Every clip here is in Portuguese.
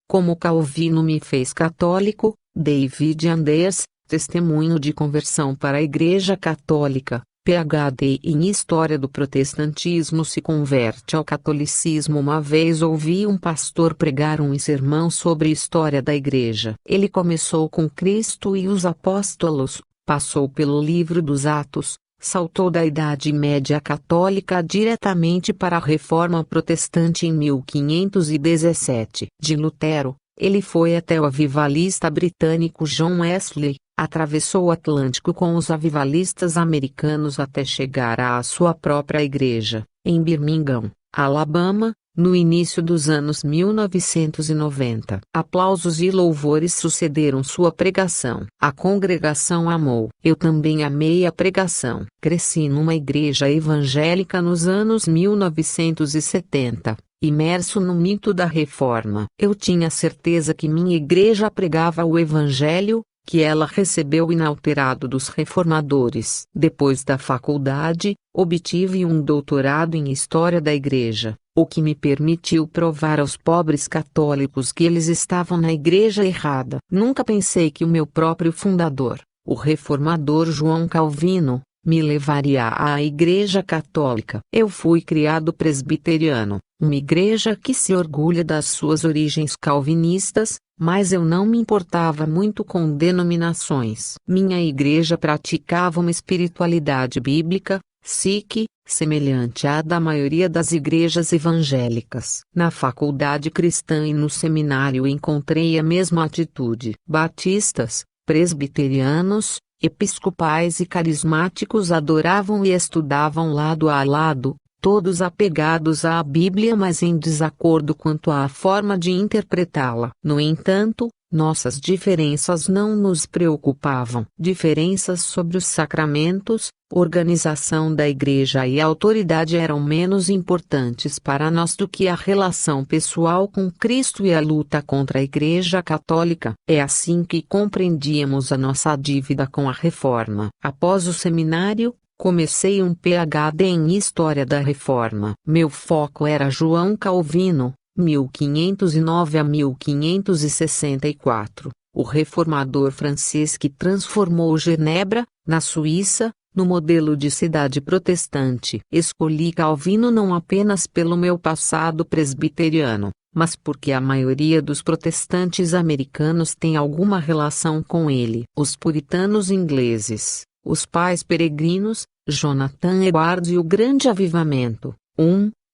Como Calvino me fez católico, David Anders, testemunho de conversão para a Igreja Católica, PhD em História do Protestantismo, se converte ao catolicismo. Uma vez ouvi um pastor pregar um sermão sobre história da Igreja. Ele começou com Cristo e os apóstolos, passou pelo livro dos Atos, saltou da Idade Média Católica diretamente para a Reforma Protestante em 1517. De Lutero, ele foi até o avivalista britânico John Wesley, atravessou o Atlântico com os avivalistas americanos até chegar à sua própria igreja, em Birmingham, Alabama, no início dos anos 1990. Aplausos e louvores sucederam sua pregação. A congregação amou. Eu também amei a pregação. Cresci numa igreja evangélica nos anos 1970. Imerso no mito da reforma. Eu tinha certeza que minha igreja pregava o evangelho, que ela recebeu inalterado dos reformadores. Depois da faculdade, obtive um doutorado em História da Igreja, o que me permitiu provar aos pobres católicos que eles estavam na igreja errada. Nunca pensei que o meu próprio fundador, o reformador João Calvino, me levaria à Igreja Católica. Eu fui criado presbiteriano, uma igreja que se orgulha das suas origens calvinistas, mas eu não me importava muito com denominações. Minha igreja praticava uma espiritualidade bíblica, sikh, semelhante à da maioria das igrejas evangélicas. Na faculdade cristã e no seminário encontrei a mesma atitude. Batistas, presbiterianos, episcopais e carismáticos adoravam e estudavam lado a lado, todos apegados à Bíblia, mas em desacordo quanto à forma de interpretá-la. No entanto, nossas diferenças não nos preocupavam. Diferenças sobre os sacramentos, organização da igreja e autoridade eram menos importantes para nós do que a relação pessoal com Cristo e a luta contra a Igreja Católica. É assim que compreendíamos a nossa dívida com a Reforma. Após o seminário, comecei um PhD em História da Reforma. Meu foco era João Calvino, 1509 a 1564, o reformador francês que transformou Genebra, na Suíça, no modelo de cidade protestante. Escolhi Calvino não apenas pelo meu passado presbiteriano, mas porque a maioria dos protestantes americanos tem alguma relação com ele. Os puritanos ingleses, os pais peregrinos, Jonathan Edwards e o Grande Avivamento,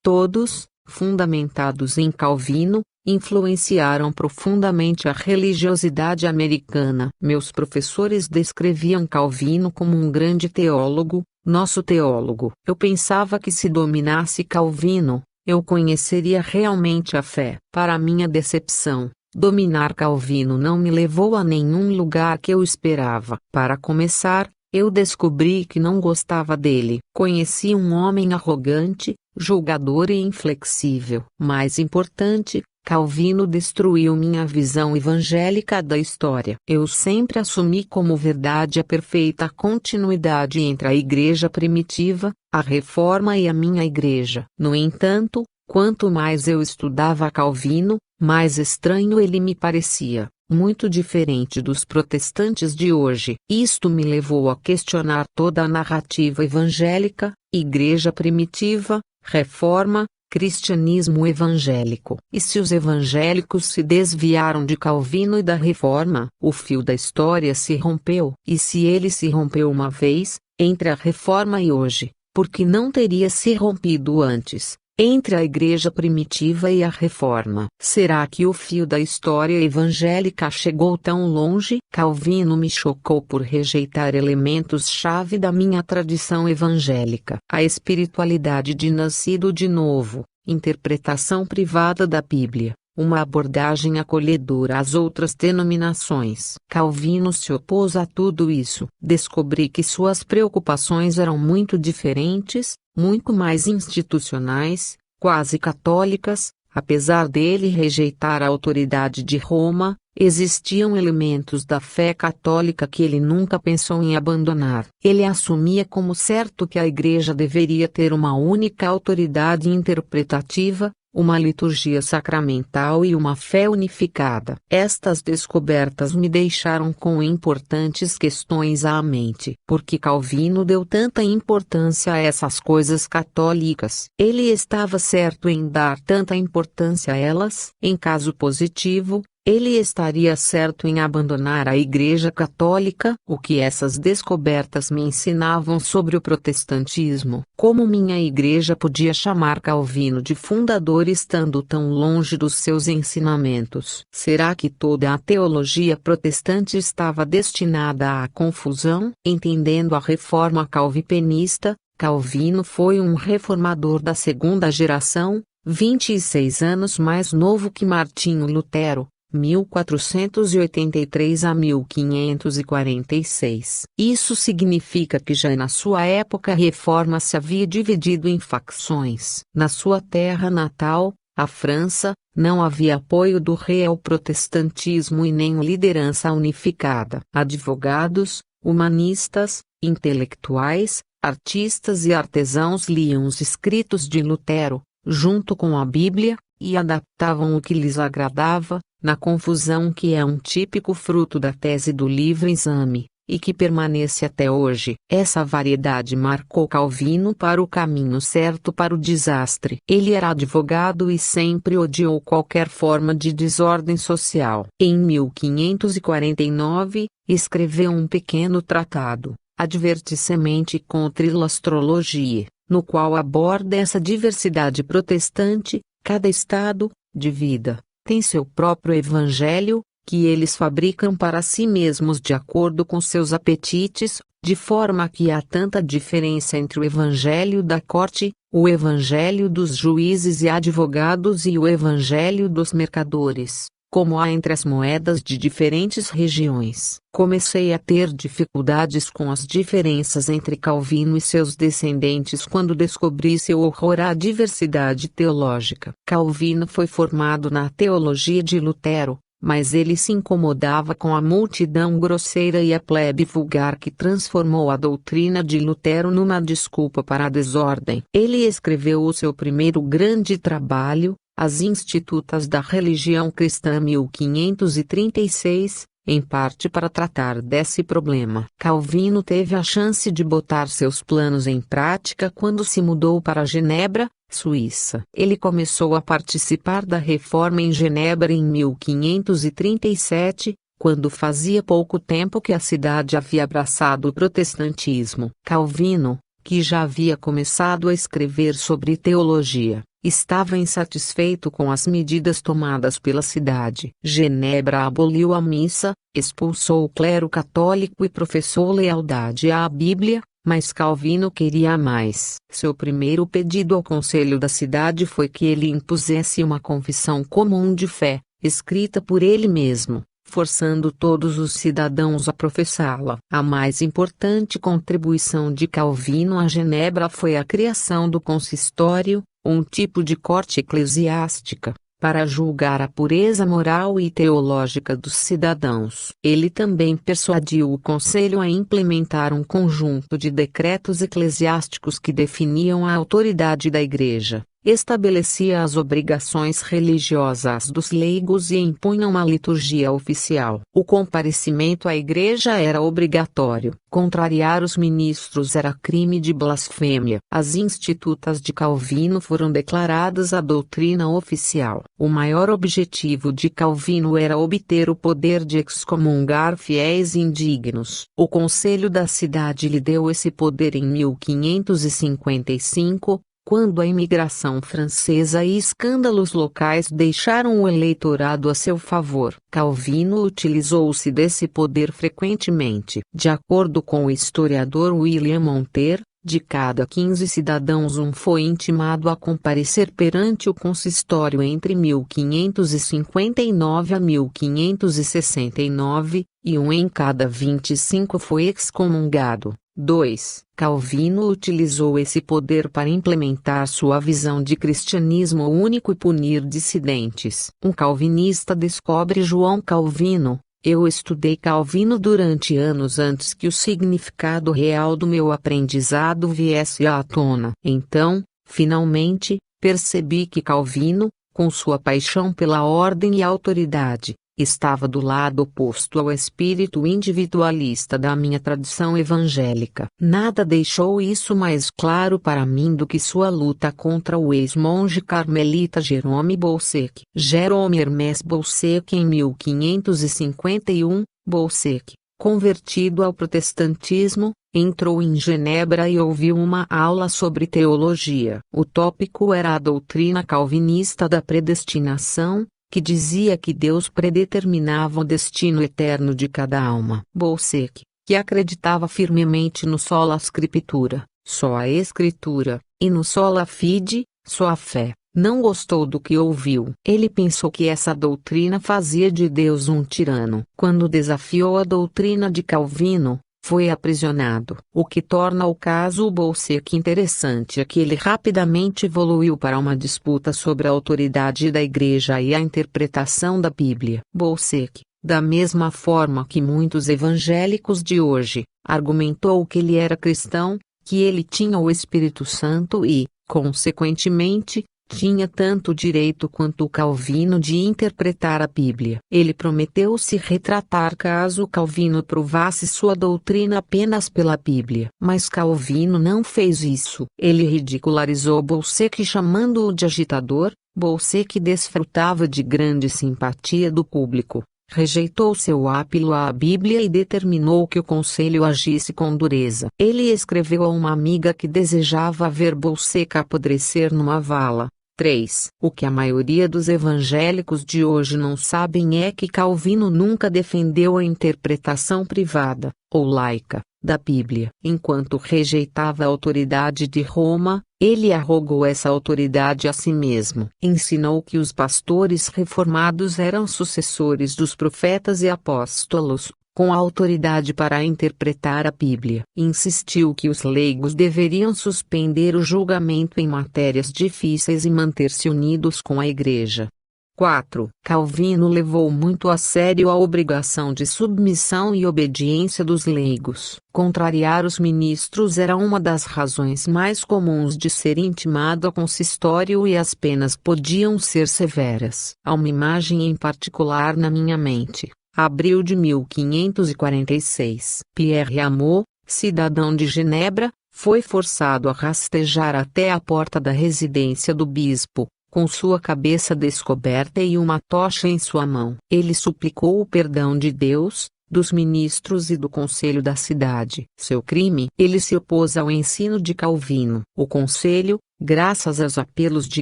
todos, fundamentados em Calvino, influenciaram profundamente a religiosidade americana. Meus professores descreviam Calvino como um grande teólogo, nosso teólogo. Eu pensava que se dominasse Calvino, eu conheceria realmente a fé. Para minha decepção, dominar Calvino não me levou a nenhum lugar que eu esperava. Para começar, eu descobri que não gostava dele. Conheci um homem arrogante, julgador e inflexível. Mais importante, Calvino destruiu minha visão evangélica da história. Eu sempre assumi como verdade a perfeita continuidade entre a igreja primitiva, a reforma e a minha igreja. No entanto, quanto mais eu estudava Calvino, mais estranho ele me parecia. Muito diferente dos protestantes de hoje. Isto me levou a questionar toda a narrativa evangélica, igreja primitiva, reforma, cristianismo evangélico. E se os evangélicos se desviaram de Calvino e da reforma, o fio da história se rompeu. E se ele se rompeu uma vez, entre a reforma e hoje, por que não teria se rompido antes? Entre a igreja primitiva e a reforma. Será que o fio da história evangélica chegou tão longe? Calvino me chocou por rejeitar elementos-chave da minha tradição evangélica. A espiritualidade de nascido de novo, interpretação privada da Bíblia, uma abordagem acolhedora às outras denominações. Calvino se opôs a tudo isso. Descobri que suas preocupações eram muito diferentes, muito mais institucionais, quase católicas. Apesar dele rejeitar a autoridade de Roma, existiam elementos da fé católica que ele nunca pensou em abandonar. Ele assumia como certo que a Igreja deveria ter uma única autoridade interpretativa, uma liturgia sacramental e uma fé unificada. Estas descobertas me deixaram com importantes questões à mente. Por que Calvino deu tanta importância a essas coisas católicas? Ele estava certo em dar tanta importância a elas? Em caso positivo, ele estaria certo em abandonar a Igreja Católica? O que essas descobertas me ensinavam sobre o protestantismo? Como minha igreja podia chamar Calvino de fundador estando tão longe dos seus ensinamentos? Será que toda a teologia protestante estava destinada à confusão? Entendendo a reforma calvinista, Calvino foi um reformador da segunda geração, 26 anos mais novo que Martinho Lutero, 1483 a 1546. Isso significa que já na sua época a reforma se havia dividido em facções. Na sua terra natal, a França, não havia apoio do rei ao protestantismo e nem liderança unificada. Advogados, humanistas, intelectuais, artistas e artesãos liam os escritos de Lutero, junto com a Bíblia, e adaptavam o que lhes agradava, na confusão que é um típico fruto da tese do livre exame, e que permanece até hoje. Essa variedade marcou Calvino para o caminho certo para o desastre. Ele era advogado e sempre odiou qualquer forma de desordem social. Em 1549, escreveu um pequeno tratado, Advertissement contre l'astrologie, no qual aborda essa diversidade protestante. Cada estado de vida tem seu próprio evangelho, que eles fabricam para si mesmos de acordo com seus apetites, de forma que há tanta diferença entre o evangelho da corte, o evangelho dos juízes e advogados e o evangelho dos mercadores, como há entre as moedas de diferentes regiões. Comecei a ter dificuldades com as diferenças entre Calvino e seus descendentes quando descobri seu horror à diversidade teológica. Calvino foi formado na teologia de Lutero, mas ele se incomodava com a multidão grosseira e a plebe vulgar que transformou a doutrina de Lutero numa desculpa para a desordem. Ele escreveu o seu primeiro grande trabalho, As Institutas da Religião Cristã, 1536, em parte para tratar desse problema. Calvino teve a chance de botar seus planos em prática quando se mudou para Genebra, Suíça. Ele começou a participar da reforma em Genebra em 1537, quando fazia pouco tempo que a cidade havia abraçado o protestantismo. Calvino, que já havia começado a escrever sobre teologia, estava insatisfeito com as medidas tomadas pela cidade. Genebra aboliu a missa, expulsou o clero católico e professou lealdade à Bíblia, mas Calvino queria mais. Seu primeiro pedido ao conselho da cidade foi que ele impusesse uma confissão comum de fé, escrita por ele mesmo, forçando todos os cidadãos a professá-la. A mais importante contribuição de Calvino a Genebra foi a criação do consistório, um tipo de corte eclesiástica, para julgar a pureza moral e teológica dos cidadãos. Ele também persuadiu o conselho a implementar um conjunto de decretos eclesiásticos que definiam a autoridade da Igreja, estabelecia as obrigações religiosas dos leigos e impunha uma liturgia oficial. O comparecimento à igreja era obrigatório. Contrariar os ministros era crime de blasfêmia. As Institutas de Calvino foram declaradas a doutrina oficial. O maior objetivo de Calvino era obter o poder de excomungar fiéis indignos. O conselho da cidade lhe deu esse poder em 1555, quando a imigração francesa e escândalos locais deixaram o eleitorado a seu favor. Calvino utilizou-se desse poder frequentemente. De acordo com o historiador William Monter, de cada 15 cidadãos um foi intimado a comparecer perante o consistório entre 1559 a 1569, e um em cada 25 foi excomungado. 2. Calvino utilizou esse poder para implementar sua visão de cristianismo único e punir dissidentes. Um calvinista descobre João Calvino: eu estudei Calvino durante anos antes que o significado real do meu aprendizado viesse à tona. Então, finalmente, percebi que Calvino, com sua paixão pela ordem e autoridade, estava do lado oposto ao espírito individualista da minha tradição evangélica. Nada deixou isso mais claro para mim do que sua luta contra o ex-monge carmelita Jerome Bolsec. Jerome Hermès Bolsec em 1551, Bolsec, convertido ao protestantismo, entrou em Genebra e ouviu uma aula sobre teologia. O tópico era a doutrina calvinista da predestinação, que dizia que Deus predeterminava o destino eterno de cada alma. Bolsec, que acreditava firmemente no sola scriptura, só a escritura, e no sola fide, só a fé, não gostou do que ouviu. Ele pensou que essa doutrina fazia de Deus um tirano. Quando desafiou a doutrina de Calvino, foi aprisionado. O que torna o caso Bolsec interessante é que ele rapidamente evoluiu para uma disputa sobre a autoridade da Igreja e a interpretação da Bíblia. Bolsec, da mesma forma que muitos evangélicos de hoje, argumentou que ele era cristão, que ele tinha o Espírito Santo e, consequentemente, tinha tanto direito quanto Calvino de interpretar a Bíblia. Ele prometeu se retratar caso Calvino provasse sua doutrina apenas pela Bíblia. Mas Calvino não fez isso. Ele ridicularizou Bolsec chamando-o de agitador. Bolsec desfrutava de grande simpatia do público. Rejeitou seu apelo à Bíblia e determinou que o conselho agisse com dureza. Ele escreveu a uma amiga que desejava ver Bolsec apodrecer numa vala. 3. O que a maioria dos evangélicos de hoje não sabem é que Calvino nunca defendeu a interpretação privada, ou laica, da Bíblia. Enquanto rejeitava a autoridade de Roma, ele arrogou essa autoridade a si mesmo. Ensinou que os pastores reformados eram sucessores dos profetas e apóstolos, com autoridade para interpretar a Bíblia. Insistiu que os leigos deveriam suspender o julgamento em matérias difíceis e manter-se unidos com a Igreja. 4. Calvino levou muito a sério a obrigação de submissão e obediência dos leigos. Contrariar os ministros era uma das razões mais comuns de ser intimado a consistório e as penas podiam ser severas. Há uma imagem em particular na minha mente. Abril de 1546. Pierre Amot, cidadão de Genebra, foi forçado a rastejar até a porta da residência do bispo, com sua cabeça descoberta e uma tocha em sua mão. Ele suplicou o perdão de Deus, dos ministros e do conselho da cidade. Seu crime: ele se opôs ao ensino de Calvino. O conselho, graças aos apelos de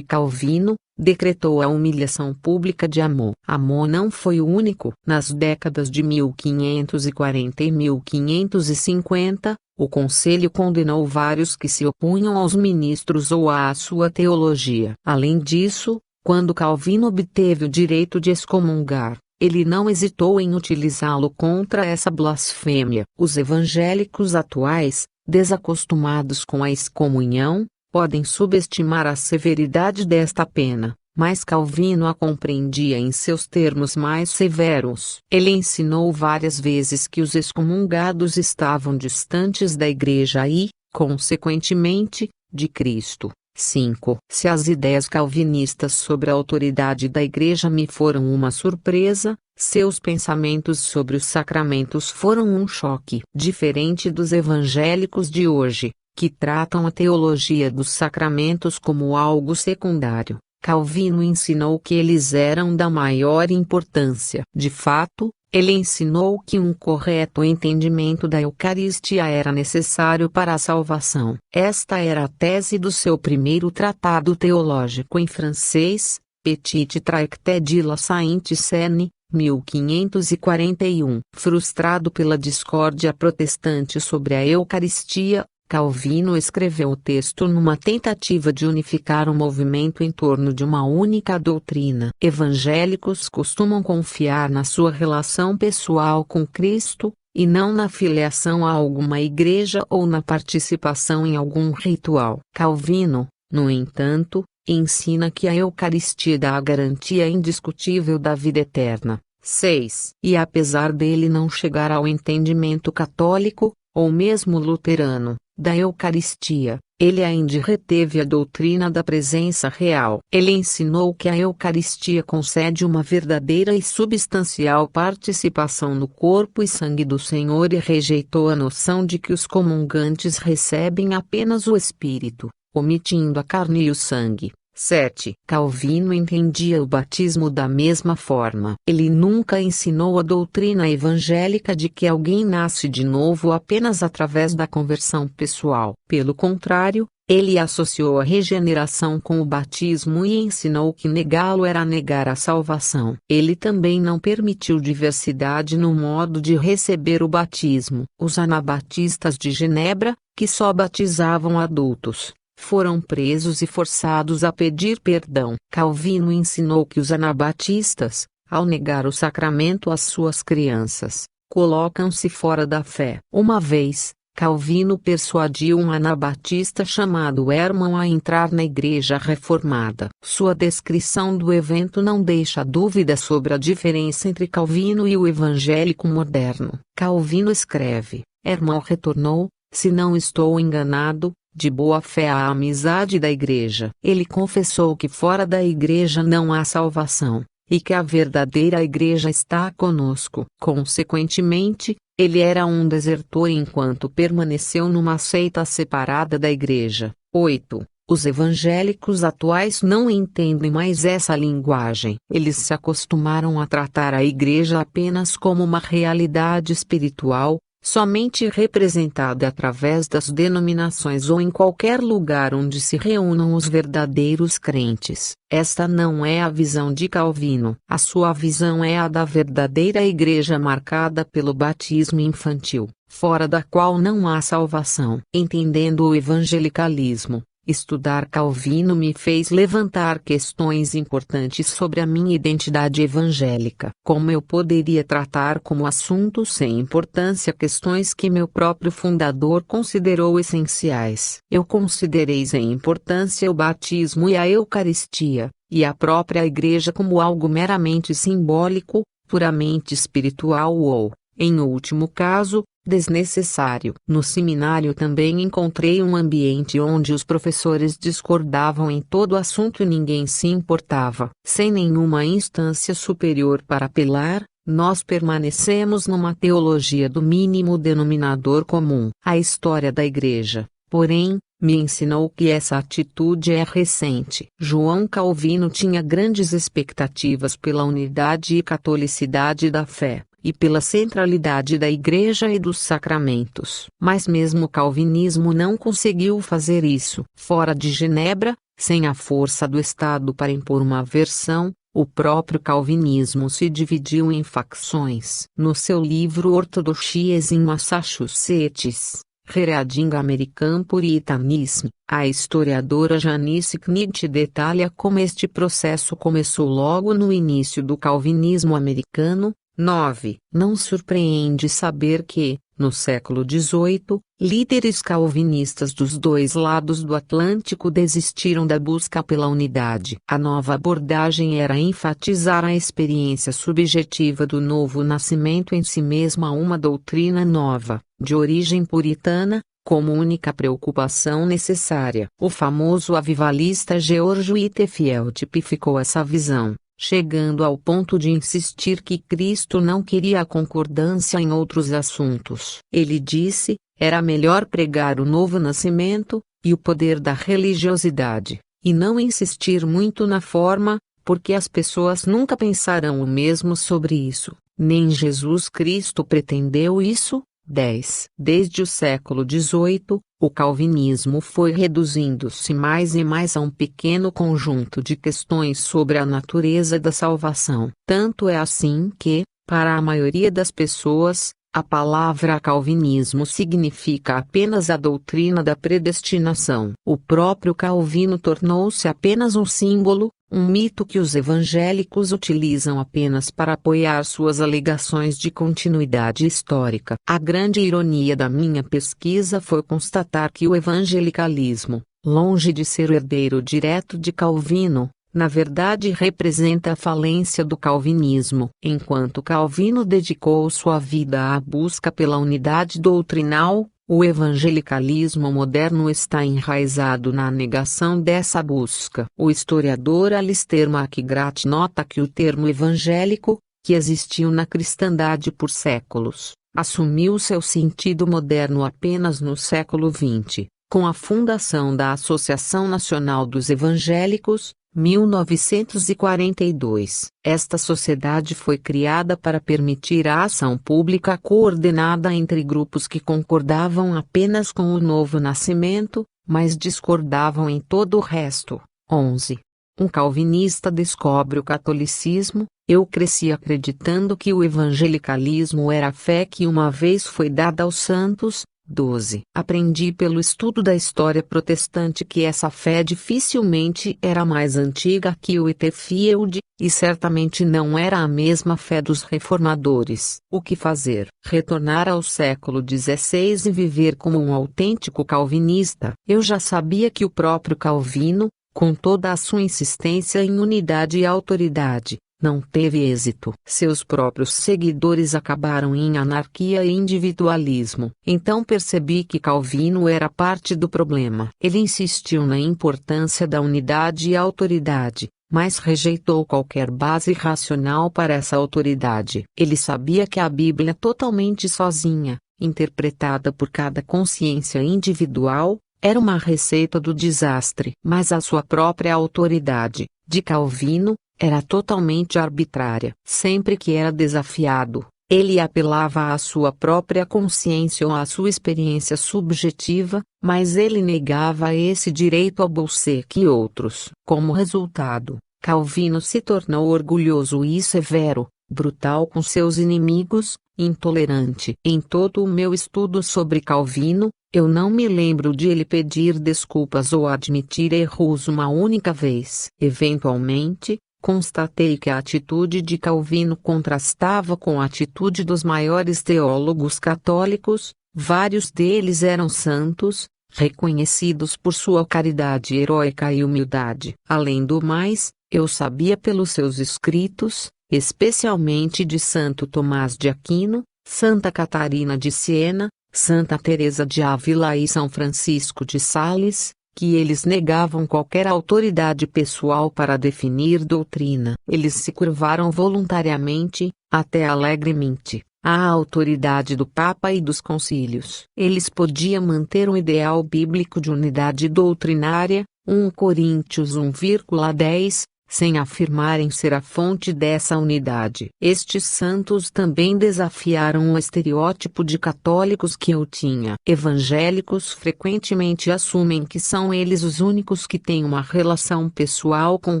Calvino, decretou a humilhação pública de Amot. Amot não foi o único. Nas décadas de 1540 e 1550, o conselho condenou vários que se opunham aos ministros ou à sua teologia. Além disso, quando Calvino obteve o direito de excomungar, ele não hesitou em utilizá-lo contra essa blasfêmia. Os evangélicos atuais, desacostumados com a excomunhão, podem subestimar a severidade desta pena, mas Calvino a compreendia em seus termos mais severos. Ele ensinou várias vezes que os excomungados estavam distantes da Igreja e, consequentemente, de Cristo. 5. Se as ideias calvinistas sobre a autoridade da Igreja me foram uma surpresa, seus pensamentos sobre os sacramentos foram um choque. Diferente dos evangélicos de hoje, que tratam a teologia dos sacramentos como algo secundário, Calvino ensinou que eles eram da maior importância. De fato, ele ensinou que um correto entendimento da Eucaristia era necessário para a salvação. Esta era a tese do seu primeiro tratado teológico em francês, Petit Traité de la Sainte Seine, 1541. Frustrado pela discórdia protestante sobre a Eucaristia, Calvino escreveu o texto numa tentativa de unificar o movimento em torno de uma única doutrina. Evangélicos costumam confiar na sua relação pessoal com Cristo, e não na filiação a alguma igreja ou na participação em algum ritual. Calvino, no entanto, ensina que a Eucaristia dá a garantia indiscutível da vida eterna. 6. E apesar dele não chegar ao entendimento católico, ou mesmo luterano, da Eucaristia, ele ainda reteve a doutrina da presença real. Ele ensinou que a Eucaristia concede uma verdadeira e substancial participação no corpo e sangue do Senhor e rejeitou a noção de que os comungantes recebem apenas o Espírito, omitindo a carne e o sangue. 7. Calvino entendia o batismo da mesma forma. Ele nunca ensinou a doutrina evangélica de que alguém nasce de novo apenas através da conversão pessoal. Pelo contrário, ele associou a regeneração com o batismo e ensinou que negá-lo era negar a salvação. Ele também não permitiu diversidade no modo de receber o batismo. Os anabatistas de Genebra, que só batizavam adultos, foram presos e forçados a pedir perdão. Calvino ensinou que os anabatistas, ao negar o sacramento às suas crianças, colocam-se fora da fé. Uma vez, Calvino persuadiu um anabatista chamado Hermann a entrar na Igreja Reformada. Sua descrição do evento não deixa dúvida sobre a diferença entre Calvino e o evangélico moderno. Calvino escreve: Hermann retornou, se não estou enganado, de boa fé à amizade da Igreja. Ele confessou que fora da Igreja não há salvação, e que a verdadeira Igreja está conosco. Consequentemente, ele era um desertor enquanto permaneceu numa seita separada da Igreja. 8. Os evangélicos atuais não entendem mais essa linguagem. Eles se acostumaram a tratar a Igreja apenas como uma realidade espiritual, somente representada através das denominações ou em qualquer lugar onde se reúnam os verdadeiros crentes. Esta não é a visão de Calvino. A sua visão é a da verdadeira Igreja marcada pelo batismo infantil, fora da qual não há salvação. Entendendo o evangelicalismo, estudar Calvino me fez levantar questões importantes sobre a minha identidade evangélica. Como eu poderia tratar como assunto sem importância questões que meu próprio fundador considerou essenciais? Eu considerei sem importância o batismo e a Eucaristia, e a própria Igreja como algo meramente simbólico, puramente espiritual ou, em último caso, desnecessário. No seminário também encontrei um ambiente onde os professores discordavam em todo assunto e ninguém se importava. Sem nenhuma instância superior para apelar, nós permanecemos numa teologia do mínimo denominador comum. A história da Igreja, porém, me ensinou que essa atitude é recente. João Calvino tinha grandes expectativas pela unidade e catolicidade da fé, e pela centralidade da Igreja e dos sacramentos. Mas mesmo o calvinismo não conseguiu fazer isso. Fora de Genebra, sem a força do Estado para impor uma versão, o próprio calvinismo se dividiu em facções. No seu livro Orthodoxies in Massachusetts, Reading American Puritanism, a historiadora Janice Knight detalha como este processo começou logo no início do calvinismo americano. 9. Não surpreende saber que, no século XVIII, líderes calvinistas dos dois lados do Atlântico desistiram da busca pela unidade. A nova abordagem era enfatizar a experiência subjetiva do novo nascimento em si mesma, uma doutrina nova, de origem puritana, como única preocupação necessária. O famoso avivalista George Whitefield tipificou essa visão, chegando ao ponto de insistir que Cristo não queria a concordância em outros assuntos. Ele disse: era melhor pregar o novo nascimento, e o poder da religiosidade, e não insistir muito na forma, porque as pessoas nunca pensarão o mesmo sobre isso. Nem Jesus Cristo pretendeu isso. 10. Desde o século XVIII, o calvinismo foi reduzindo-se mais e mais a um pequeno conjunto de questões sobre a natureza da salvação. Tanto é assim que, para a maioria das pessoas, a palavra calvinismo significa apenas a doutrina da predestinação. O próprio Calvino tornou-se apenas um símbolo, um mito que os evangélicos utilizam apenas para apoiar suas alegações de continuidade histórica. A grande ironia da minha pesquisa foi constatar que o evangelicalismo, longe de ser herdeiro direto de Calvino, na verdade representa a falência do calvinismo. Enquanto Calvino dedicou sua vida à busca pela unidade doutrinal, O evangelicalismo moderno está enraizado na negação dessa busca. O historiador Alistair McGrath nota que o termo evangélico, que existiu na cristandade por séculos, assumiu seu sentido moderno apenas no século XX, com a fundação da Associação Nacional dos Evangélicos, 1942. Esta sociedade foi criada para permitir a ação pública coordenada entre grupos que concordavam apenas com o novo nascimento, mas discordavam em todo o resto. 11. Um calvinista descobre o catolicismo. Eu cresci acreditando que o evangelicalismo era a fé que uma vez foi dada aos santos. 12. Aprendi pelo estudo da história protestante que essa fé dificilmente era mais antiga que o Whitefield, e certamente não era a mesma fé dos reformadores. O que fazer? Retornar ao século XVI e viver como um autêntico calvinista? Eu já sabia que o próprio Calvino, com toda a sua insistência em unidade e autoridade, não teve êxito. Seus próprios seguidores acabaram em anarquia e individualismo. Então percebi que Calvino era parte do problema. Ele insistiu na importância da unidade e autoridade, mas rejeitou qualquer base racional para essa autoridade. Ele sabia que a Bíblia totalmente sozinha, interpretada por cada consciência individual, era uma receita do desastre. Mas a sua própria autoridade, de Calvino, era totalmente arbitrária. Sempre que era desafiado, ele apelava à sua própria consciência ou à sua experiência subjetiva, mas ele negava esse direito a você que outros. Como resultado, Calvino se tornou orgulhoso e severo, brutal com seus inimigos, intolerante. Em todo o meu estudo sobre Calvino, eu não me lembro de ele pedir desculpas ou admitir erros uma única vez. Eventualmente, constatei que a atitude de Calvino contrastava com a atitude dos maiores teólogos católicos. Vários deles eram santos, reconhecidos por sua caridade heróica e humildade. Além do mais, eu sabia pelos seus escritos, especialmente de Santo Tomás de Aquino, Santa Catarina de Siena, Santa Teresa de Ávila e São Francisco de Sales, que eles negavam qualquer autoridade pessoal para definir doutrina. Eles se curvaram voluntariamente, até alegremente, à autoridade do Papa e dos concílios. Eles podiam manter um ideal bíblico de unidade doutrinária, 1 Coríntios 1,10, sem afirmarem ser a fonte dessa unidade. Estes santos também desafiaram o estereótipo de católicos que eu tinha. Evangélicos frequentemente assumem que são eles os únicos que têm uma relação pessoal com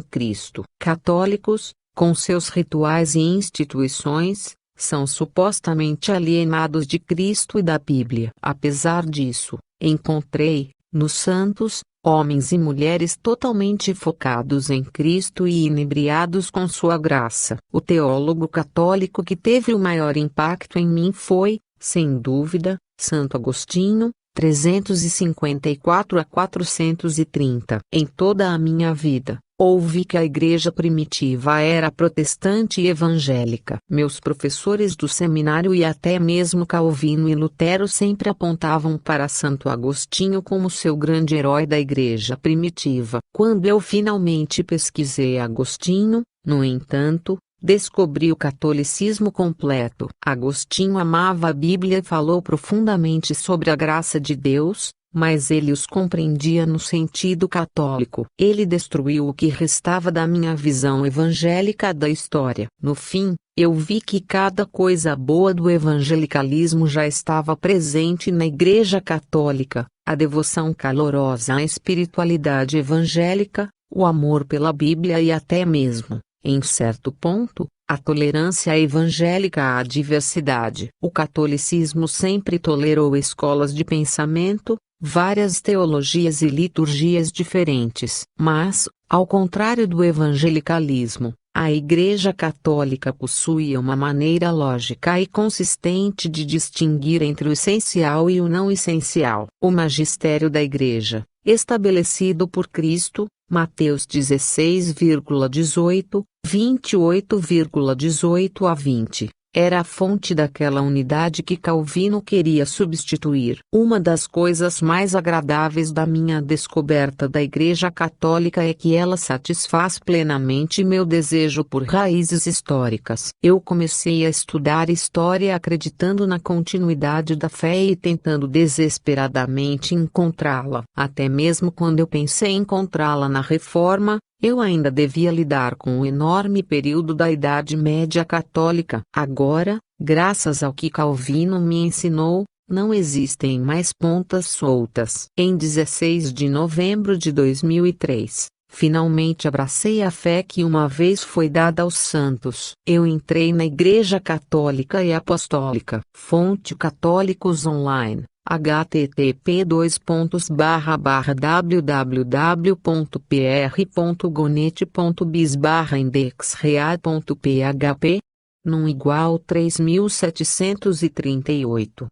Cristo. Católicos, com seus rituais e instituições, são supostamente alienados de Cristo e da Bíblia. Apesar disso, encontrei, nos santos, homens e mulheres totalmente focados em Cristo e inebriados com sua graça. O teólogo católico que teve o maior impacto em mim foi, sem dúvida, Santo Agostinho, 354 a 430. Em toda a minha vida, ouvi que a igreja primitiva era protestante e evangélica. Meus professores do seminário e até mesmo Calvino e Lutero sempre apontavam para Santo Agostinho como seu grande herói da igreja primitiva. Quando eu finalmente pesquisei Agostinho, no entanto, descobri o catolicismo completo. Agostinho amava a Bíblia e falou profundamente sobre a graça de Deus, mas ele os compreendia no sentido católico. Ele destruiu o que restava da minha visão evangélica da história. No fim, eu vi que cada coisa boa do evangelicalismo já estava presente na Igreja Católica: a devoção calorosa à espiritualidade evangélica, o amor pela Bíblia e até mesmo, em certo ponto, a tolerância evangélica à diversidade. O catolicismo sempre tolerou escolas de pensamento, várias teologias e liturgias diferentes. Mas, ao contrário do evangelicalismo, a Igreja Católica possuía uma maneira lógica e consistente de distinguir entre o essencial e o não essencial. O magistério da Igreja, estabelecido por Cristo, Mateus 16,18, 28,18 a 20, era a fonte daquela unidade que Calvino queria substituir. Uma das coisas mais agradáveis da minha descoberta da Igreja Católica é que ela satisfaz plenamente meu desejo por raízes históricas. Eu comecei a estudar história acreditando na continuidade da fé e tentando desesperadamente encontrá-la. Até mesmo quando eu pensei em encontrá-la na Reforma, eu ainda devia lidar com o enorme período da Idade Média Católica. Agora, graças ao que Calvino me ensinou, não existem mais pontas soltas. Em 16 de novembro de 2003, finalmente abracei a fé que uma vez foi dada aos santos. Eu entrei na Igreja Católica e Apostólica. Fonte Católicos Online. http://www.pr.gonet.biz/indexread.php num igual 3738